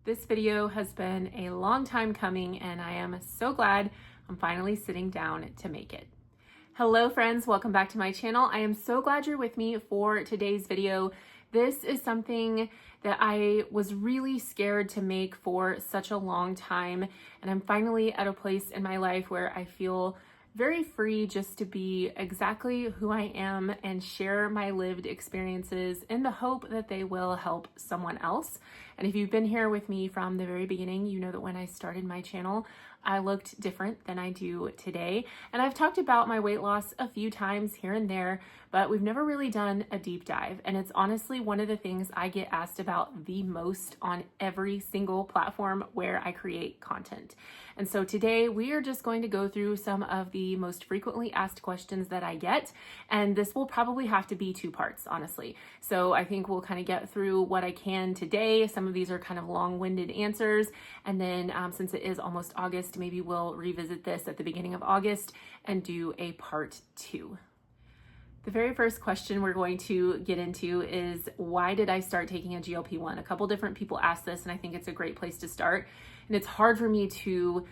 This video has been a long time coming and I am so glad I'm finally sitting down to make it. Hello friends, welcome back to my channel. I am so glad you're with me for today's video. This is something that I was really scared to make for such a long time, and I'm finally at a place in my life where I feel very free just to be exactly who I am and share my lived experiences in the hope that they will help someone else. And if you've been here with me from the very beginning, you know that when I started my channel, I looked different than I do today. And I've talked about my weight loss a few times here and there, but we've never really done a deep dive. And it's honestly one of the things I get asked about the most on every single platform where I create content. And so today we are just going to go through some of the most frequently asked questions that I get. And this will probably have to be two parts, honestly. So I think we'll kind of get through what I can today. Some of these are kind of long-winded answers. And then since it is almost August, maybe we'll revisit this at the beginning of August and do a part 2. The very first question we're going to get into is, why did I start taking a GLP-1? A couple different people asked this, and I think it's a great place to start. And it's hard for me to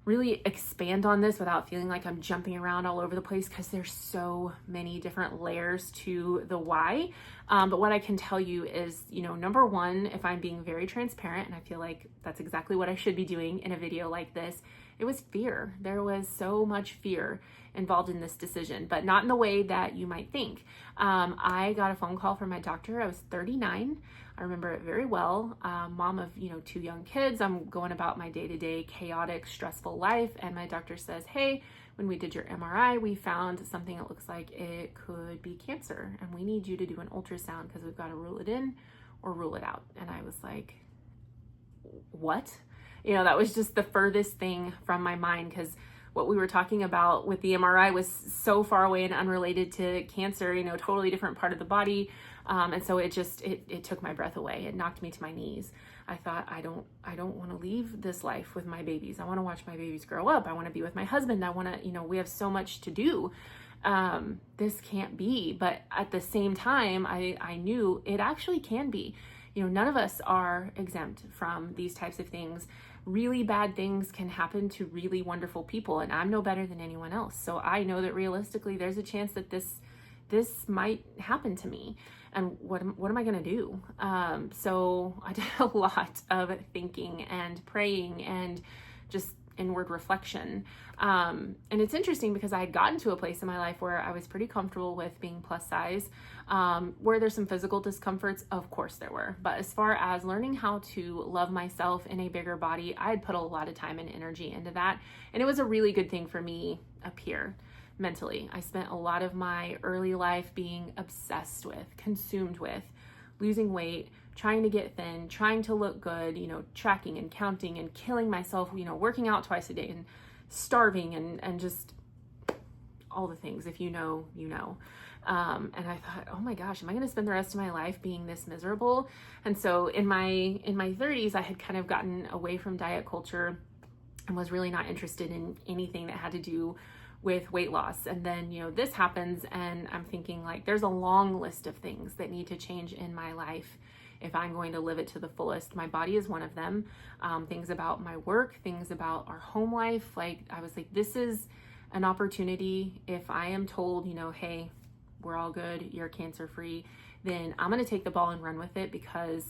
really expand on this without feeling like I'm jumping around all over the place because there's so many different layers to the why. But what I can tell you is, number one, if I'm being very transparent, and I feel like that's exactly what I should be doing in a video like this, it was fear. There was so much fear involved in this decision, but not in the way that you might think. I got a phone call from my doctor. I was 39. I remember it very well. Mom of, 2 young kids. I'm going about my day-to-day chaotic, stressful life. And my doctor says, hey, when we did your MRI, we found something that looks like it could be cancer. And we need you to do an ultrasound because we've got to rule it in or rule it out. And I was like, what? That was just the furthest thing from my mind, because what we were talking about with the MRI was so far away and unrelated to cancer, totally different part of the body. And so it took my breath away. It knocked me to my knees. I thought, I don't want to leave this life with my babies. I want to watch my babies grow up. I want to be with my husband. I want to, we have so much to do. This can't be. But at the same time, I knew it actually can be. None of us are exempt from these types of things. Really bad things can happen to really wonderful people, and I'm no better than anyone else. So I know that realistically, there's a chance that this might happen to me. And what am I going to do? So I did a lot of thinking and praying and just inward reflection. And it's interesting because I had gotten to a place in my life where I was pretty comfortable with being plus size. Were there some physical discomforts? Of course there were. But as far as learning how to love myself in a bigger body, I had put a lot of time and energy into that. And it was a really good thing for me up here mentally. I spent a lot of my early life being obsessed with, consumed with, losing weight, trying to get thin, trying to look good, tracking and counting and killing myself, working out twice a day and starving and just all the things. If you know, you know. And I thought, oh my gosh, am I going to spend the rest of my life being this miserable? And so in my 30s, I had kind of gotten away from diet culture and was really not interested in anything that had to do with weight loss. And then, this happens and I'm thinking like, there's a long list of things that need to change in my life if I'm going to live it to the fullest. My body is one of them. Things about my work, things about our home life. Like, I was like, this is an opportunity. If I am told, hey, we're all good, you're cancer free, then I'm going to take the ball and run with it, because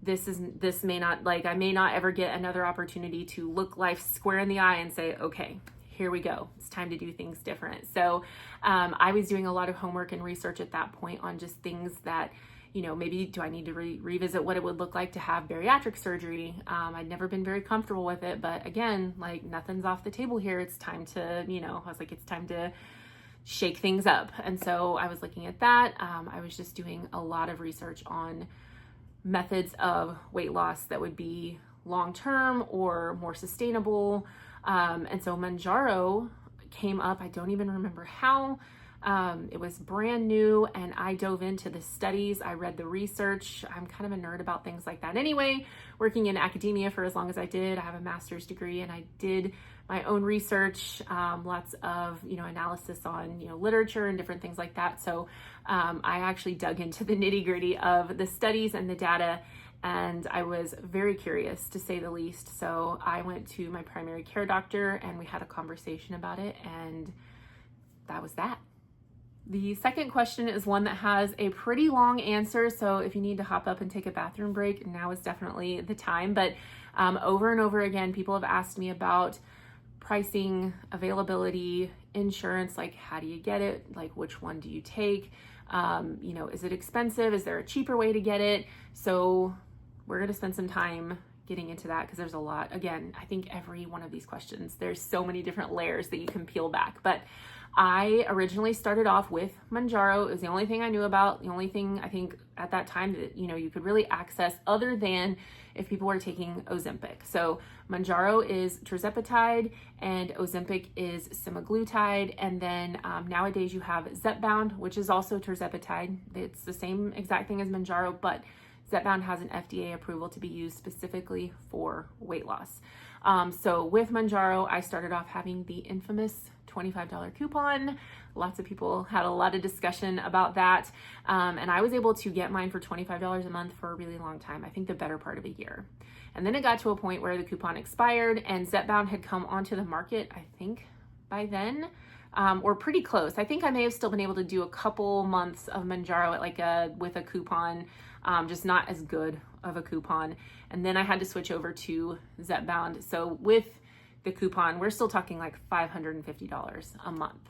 this may not, I may not ever get another opportunity to look life square in the eye and say, okay, here we go. It's time to do things different. So I was doing a lot of homework and research at that point on just things that, maybe do I need to revisit what it would look like to have bariatric surgery? I'd never been very comfortable with it, but again, nothing's off the table here. It's time to, I was like, it's time to shake things up. And so I was looking at that. I was just doing a lot of research on methods of weight loss that would be long-term or more sustainable. And so Manjaro came up. I don't even remember how. It was brand new and I dove into the studies. I read the research. I'm kind of a nerd about things like that anyway, working in academia for as long as I did. I have a master's degree and I did my own research, lots of, analysis on, literature and different things like that. So I actually dug into the nitty gritty of the studies and the data and I was very curious, to say the least. So I went to my primary care doctor and we had a conversation about it, and that was that. The second question is one that has a pretty long answer, so if you need to hop up and take a bathroom break, now is definitely the time. But over and over again, people have asked me about pricing, availability, insurance, like how do you get it? Like which one do you take? Is it expensive? Is there a cheaper way to get it? So we're going to spend some time getting into that because there's a lot. Again, I think every one of these questions, there's so many different layers that you can peel back. But I originally started off with Mounjaro. It was the only thing I knew about, the only thing I think at that time that, you could really access other than if people were taking Ozempic. So Mounjaro is tirzepatide and Ozempic is semaglutide. And then nowadays you have Zepbound, which is also tirzepatide. It's the same exact thing as Mounjaro, but Zepbound has an FDA approval to be used specifically for weight loss. So with Mounjaro, I started off having the infamous $25 coupon. Lots of people had a lot of discussion about that. And I was able to get mine for $25 a month for a really long time. I think the better part of a year. And then it got to a point where the coupon expired and Zepbound had come onto the market, I think by then, or pretty close. I think I may have still been able to do a couple months of Mounjaro at with a coupon, just not as good of a coupon. And then I had to switch over to Zepbound. So with the coupon, we're still talking like $550 a month,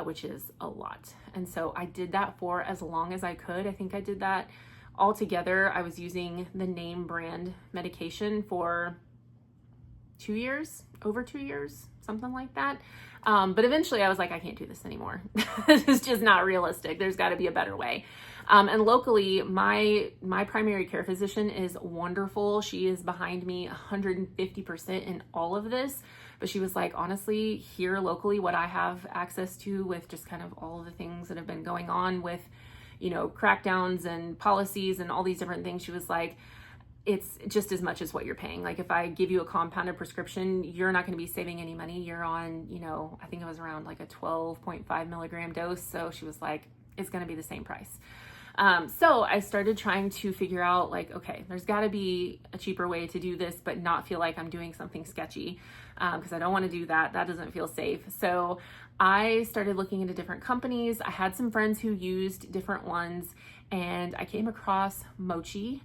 which is a lot. And so I did that for as long as I could. I think I did that altogether. I was using the name brand medication for 2 years, over 2 years, something like that. But eventually I was like, I can't do this anymore. This is just not realistic. There's got to be a better way. And locally, my primary care physician is wonderful. She is behind me 150% in all of this. But she was like, honestly, here locally, what I have access to with just kind of all of the things that have been going on with, crackdowns and policies and all these different things, she was like, it's just as much as what you're paying. Like if I give you a compounded prescription, you're not going to be saving any money. You're on, I think it was around like a 12.5 milligram dose. So she was like, it's going to be the same price. So I started trying to figure out like, okay, there's got to be a cheaper way to do this, but not feel like I'm doing something sketchy, because I don't want to do that. That doesn't feel safe. So I started looking into different companies. I had some friends who used different ones, and I came across Mochi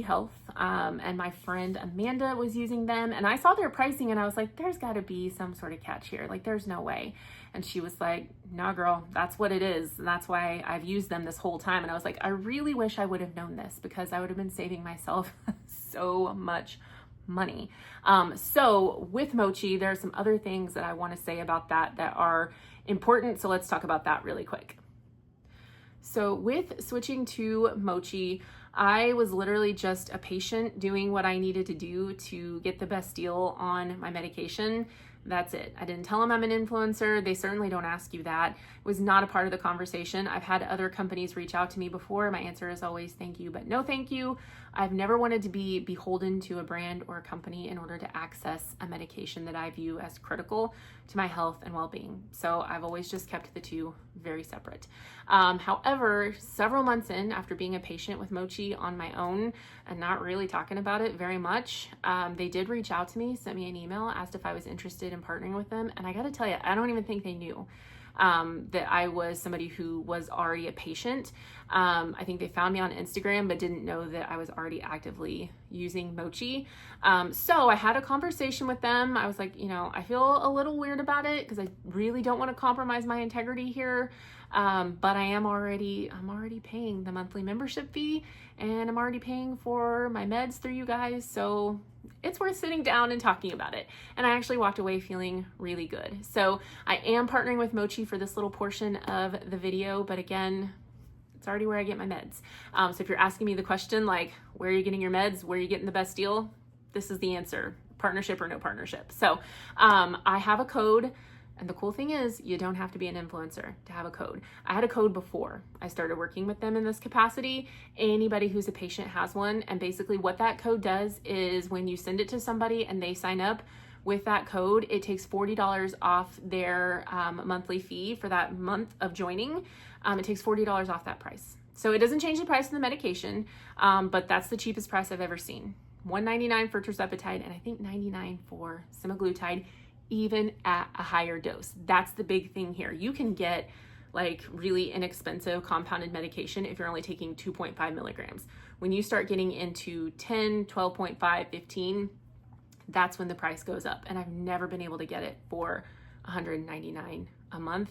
Health, and my friend Amanda was using them, and I saw their pricing and I was like, there's got to be some sort of catch here. Like there's no way. And she was like, nah, girl, that's what it is. And that's why I've used them this whole time. And I was like, I really wish I would have known this, because I would have been saving myself so much money. So with Mochi, there are some other things that I want to say about that are important. So let's talk about that really quick. So with switching to Mochi, I was literally just a patient doing what I needed to do to get the best deal on my medication. That's it. I didn't tell them I'm an influencer. They certainly don't ask you that. It was not a part of the conversation. I've had other companies reach out to me before. My answer is always thank you, but no thank you. I've never wanted to be beholden to a brand or a company in order to access a medication that I view as critical to my health and well-being. So I've always just kept the two very separate. However, several months in, after being a patient with Mochi on my own and not really talking about it very much, they did reach out to me, sent me an email, asked if I was interested in partnering with them. And I got to tell you, I don't even think they knew that I was somebody who was already a patient. I think they found me on Instagram, but didn't know that I was already actively using Mochi. So I had a conversation with them. I was like, I feel a little weird about it because I really don't want to compromise my integrity here. But I'm already paying the monthly membership fee, and I'm already paying for my meds through you guys. So it's worth sitting down and talking about it. And I actually walked away feeling really good. So I am partnering with Mochi for this little portion of the video, but again, it's already where I get my meds. So if you're asking me the question, like, where are you getting your meds? Where are you getting the best deal? This is the answer: partnership or no partnership. So I have a code. And the cool thing is, you don't have to be an influencer to have a code. I had a code before I started working with them in this capacity. Anybody who's a patient has one. And basically what that code does is when you send it to somebody and they sign up with that code, it takes $40 off their monthly fee for that month of joining. It takes $40 off that price. So it doesn't change the price of the medication, but that's the cheapest price I've ever seen. $1.99 for tirzepatide, and I think $99 for semaglutide, even at a higher dose. That's the big thing here. You can get like really inexpensive compounded medication if you're only taking 2.5 milligrams. When you start getting into 10, 12.5, 15, that's when the price goes up. And I've never been able to get it for $199 a month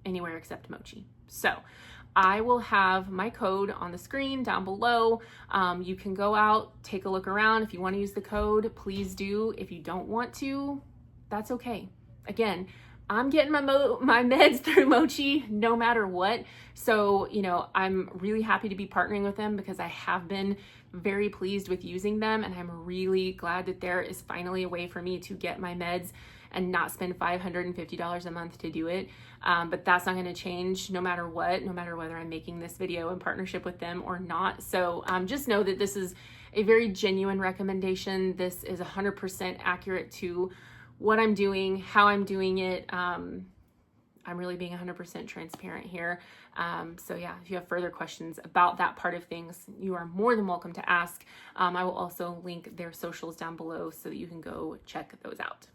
anywhere except Mochi. So I will have my code on the screen down below. You can go out, take a look around. If you want to use the code, please do. If you don't want to, that's okay. Again, I'm getting my meds through Mochi no matter what. So, you know, I'm really happy to be partnering with them because I have been very pleased with using them. And I'm really glad that there is finally a way for me to get my meds and not spend $550 a month to do it. But that's not going to change no matter what, no matter whether I'm making this video in partnership with them or not. So just know that this is a very genuine recommendation. This is 100% accurate to what I'm doing, how I'm doing it. I'm really being 100% transparent here. So yeah, if you have further questions about that part of things, you are more than welcome to ask. I will also link their socials down below so that you can go check those out.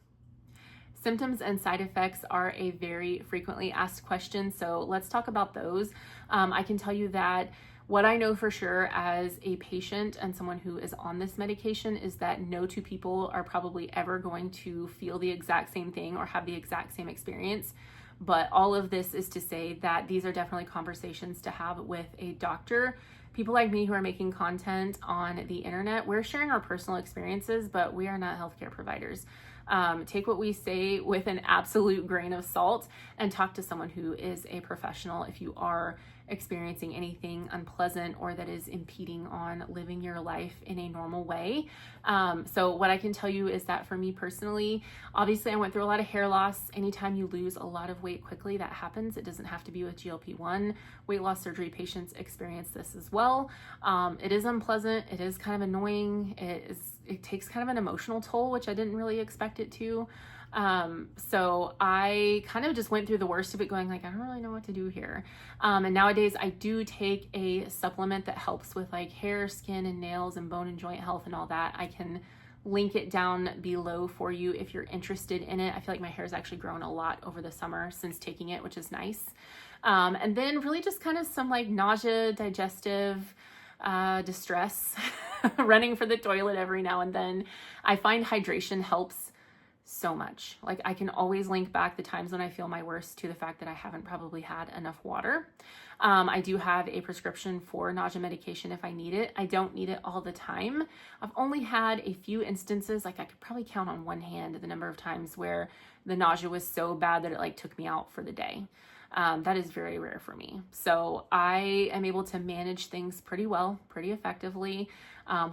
Symptoms and side effects are a very frequently asked question, so let's talk about those. I can tell you that what I know for sure as a patient and someone who is on this medication is that no two people are probably ever going to feel the exact same thing or have the exact same experience. But all of this is to say that these are definitely conversations to have with a doctor. People like me who are making content on the internet, we're sharing our personal experiences, but we are not healthcare providers. Take what we say with an absolute grain of salt and talk to someone who is a professional if you are experiencing anything unpleasant or that is impeding on living your life in a normal way. So what I can tell you is that for me personally, obviously I went through a lot of hair loss. Anytime you lose a lot of weight quickly, that happens. It doesn't have to be with GLP-1. Weight loss surgery patients experience this as well. It is unpleasant. It is kind of annoying. It takes kind of an emotional toll, which I didn't really expect it to. So I kind of just went through the worst of it going like, I don't really know what to do here. And nowadays I do take a supplement that helps with like hair, skin, and nails and bone and joint health and all that. I can link it down below for you if you're interested in it. I feel like my hair has actually grown a lot over the summer since taking it, which is nice. And then really just kind of some like nausea, digestive, distress, running for the toilet every now and then. I find hydration helps so much. Like I can always link back the times when I feel my worst to the fact that I haven't probably had enough water. I do have a prescription for nausea medication if I need it. I don't need it all the time. I've only had a few instances, like I could probably count on one hand the number of times where the nausea was so bad that it like took me out for the day. That is very rare for me. So I am able to manage things pretty well, pretty effectively.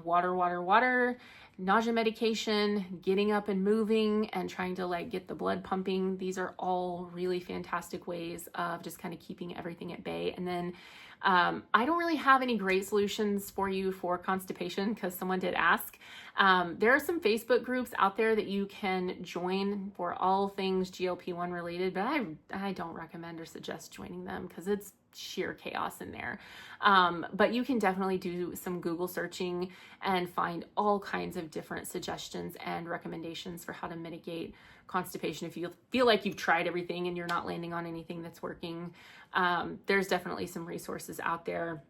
Water, nausea medication, getting up and moving and trying to like get the blood pumping. These are all really fantastic ways of just kind of keeping everything at bay. And then I don't really have any great solutions for you for constipation because someone did ask. There are some Facebook groups out there that you can join for all things GLP-1 related, but I don't recommend or suggest joining them because it's sheer chaos in there. But you can definitely do some Google searching and find all kinds of different suggestions and recommendations for how to mitigate constipation. If you feel like you've tried everything and you're not landing on anything that's working, there's definitely some resources out there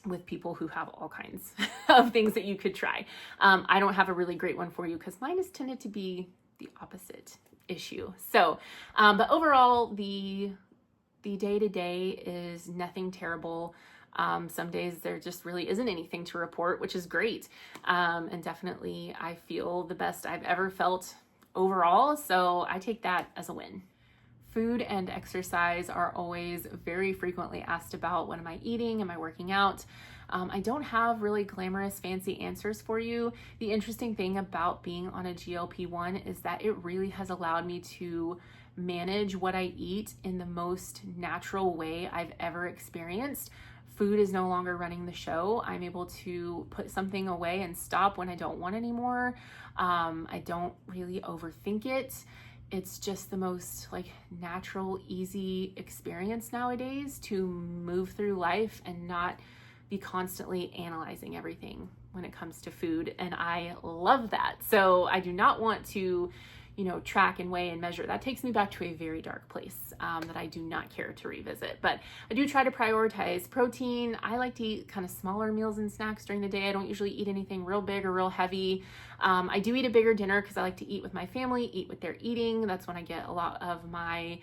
with people who have all kinds of things that you could try. I don't have a really great one for you because mine has tended to be the opposite issue. So, but overall, the day-to-day is nothing terrible. Some days there just really isn't anything to report, which is great. And definitely I feel the best I've ever felt overall. So I take that as a win. Food and exercise are always very frequently asked about. What am I eating? Am I working out? I don't have really glamorous, fancy answers for you. The interesting thing about being on a GLP-1 is that it really has allowed me to manage what I eat in the most natural way I've ever experienced. Food is no longer running the show. I'm able to put something away and stop when I don't want anymore. I don't really overthink it. it's just the most like natural, easy experience nowadays to move through life and not be constantly analyzing everything when it comes to food. And I love that. So I do not want to, track and weigh and measure. That takes me back to a very dark place that I do not care to revisit. But I do try to prioritize protein. I like to eat kind of smaller meals and snacks during the day. I don't usually eat anything real big or real heavy. I do eat a bigger dinner because I like to eat with my family, eat what they're eating. That's when I get a lot of my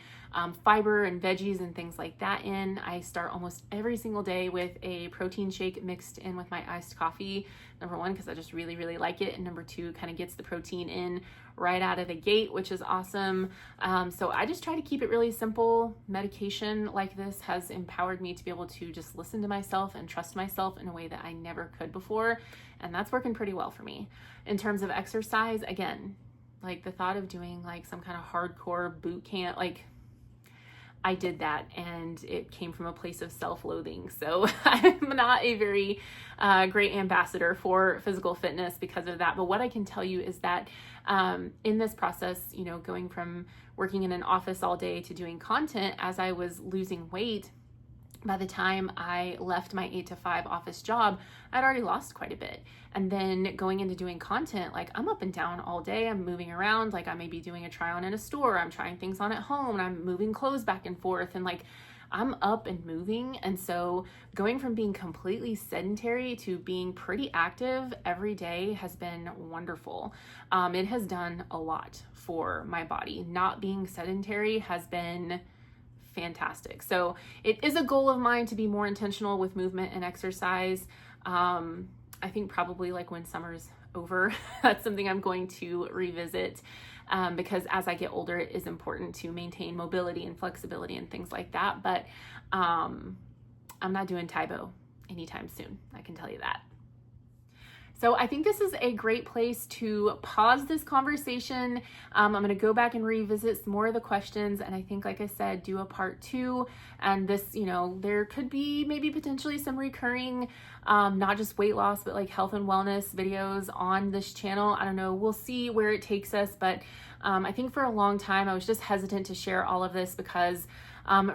fiber and veggies and things like that in. I start almost every single day with a protein shake mixed in with my iced coffee. Number one, because I just really, really like it. And number two, kind of gets the protein in right out of the gate, which is awesome. So I just try to keep it really simple. Medication like this has empowered me to be able to just listen to myself and trust myself in a way that I never could before. And that's working pretty well for me. In terms of exercise, again, like the thought of doing like some kind of hardcore boot camp, like I did that and it came from a place of self-loathing. So I'm not a very great ambassador for physical fitness because of that. But what I can tell you is that in this process, going from working in an office all day to doing content, as I was losing weight, by the time I left my 8-to-5 office job, I'd already lost quite a bit. And then going into doing content, like I'm up and down all day, I'm moving around, like I may be doing a try on in a store, I'm trying things on at home, and I'm moving clothes back and forth, and like I'm up and moving. And so going from being completely sedentary to being pretty active every day has been wonderful. It has done a lot for my body. Not being sedentary has been fantastic. So it is a goal of mine to be more intentional with movement and exercise. I think probably like when summer's over, that's something I'm going to revisit because as I get older, it is important to maintain mobility and flexibility and things like that. But I'm not doing Taibo anytime soon. I can tell you that. So I think this is a great place to pause this conversation. I'm going to go back and revisit some more of the questions. And I think, like I said, do a part 2. And this, there could be maybe potentially some recurring, not just weight loss, but like health and wellness videos on this channel. I don't know. We'll see where it takes us. But I think for a long time, I was just hesitant to share all of this because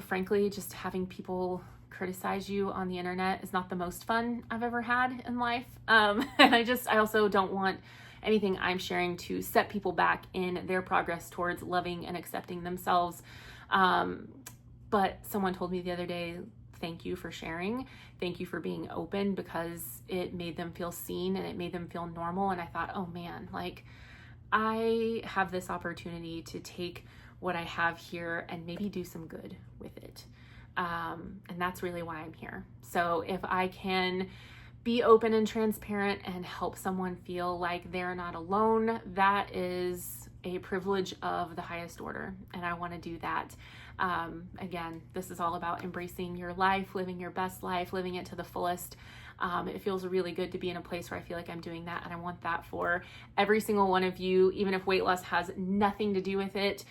frankly, just having people criticize you on the internet is not the most fun I've ever had in life. And I also don't want anything I'm sharing to set people back in their progress towards loving and accepting themselves. But someone told me the other day, thank you for sharing. Thank you for being open, because it made them feel seen and it made them feel normal. And I thought, oh man, like I have this opportunity to take what I have here and maybe do some good with it. And that's really why I'm here. So if I can be open and transparent and help someone feel like they're not alone, that is a privilege of the highest order. And I want to do that. Again, this is all about embracing your life, living your best life, living it to the fullest. It feels really good to be in a place where I feel like I'm doing that. And I want that for every single one of you, even if weight loss has nothing to do with it.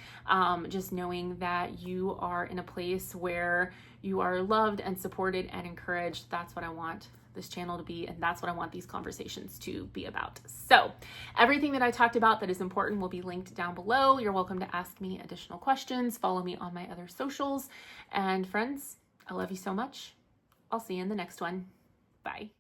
Just knowing that you are in a place where you are loved and supported and encouraged. That's what I want this channel to be, and that's what I want these conversations to be about. So everything that I talked about that is important will be linked down below. You're welcome to ask me additional questions. Follow me on my other socials. And friends, I love you so much. I'll see you in the next one. Bye.